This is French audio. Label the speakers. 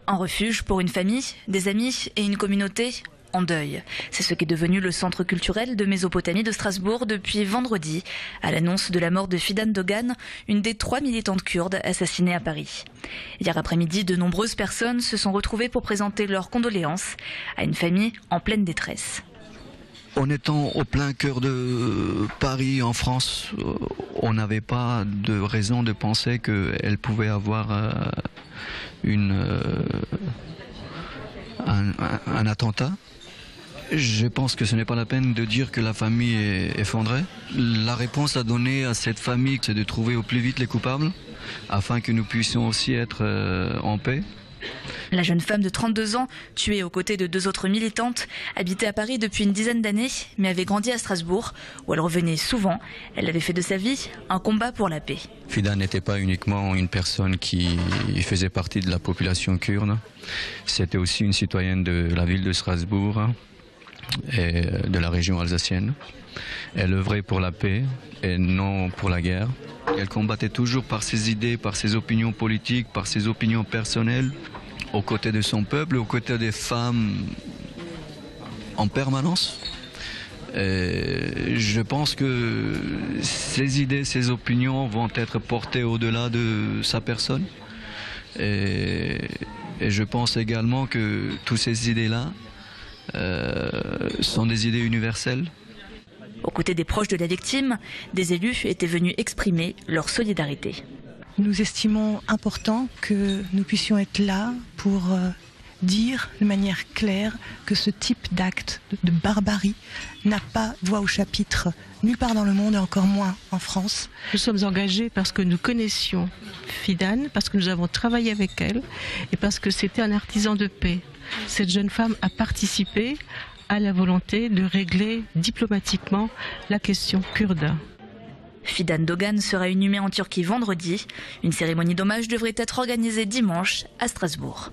Speaker 1: Un refuge pour une famille, des amis et une communauté en deuil. C'est ce qu'est devenu le centre culturel de Mésopotamie de Strasbourg depuis vendredi, à l'annonce de la mort de Fidan Dogan, une des 3 militantes kurdes assassinées à Paris. Hier après-midi, de nombreuses personnes se sont retrouvées pour présenter leurs condoléances à une famille en pleine détresse.
Speaker 2: En étant au plein cœur de Paris, en France, on n'avait pas de raison de penser qu'elle pouvait avoir un attentat. Je pense que ce n'est pas la peine de dire que la famille est effondrée. La réponse à donner à cette famille, c'est de trouver au plus vite les coupables, afin que nous puissions aussi être en paix.
Speaker 1: La jeune femme de 32 ans, tuée aux côtés de 2 autres militantes, habitait à Paris depuis une dizaine d'années, mais avait grandi à Strasbourg, où elle revenait souvent. Elle avait fait de sa vie un combat pour la paix.
Speaker 2: Fidan n'était pas uniquement une personne qui faisait partie de la population kurde, c'était aussi une citoyenne de la ville de Strasbourg et de la région alsacienne. Elle œuvrait pour la paix et non pour la guerre. Elle combattait toujours par ses idées, par ses opinions politiques, par ses opinions personnelles, aux côtés de son peuple, aux côtés des femmes en permanence. Et je pense que ses idées, ses opinions vont être portées au-delà de sa personne. Et je pense également que toutes ces idées-là sont des idées universelles.
Speaker 1: Aux côtés des proches de la victime, des élus étaient venus exprimer leur solidarité.
Speaker 3: Nous estimons important que nous puissions être là pour dire de manière claire que ce type d'acte de barbarie n'a pas voix au chapitre nulle part dans le monde et encore moins en France.
Speaker 4: Nous sommes engagés parce que nous connaissions Fidan, parce que nous avons travaillé avec elle et parce que c'était un artisan de paix. Cette jeune femme a participé à la volonté de régler diplomatiquement la question kurde.
Speaker 1: Fidan Dogan sera inhumée en Turquie vendredi. Une cérémonie d'hommage devrait être organisée dimanche à Strasbourg.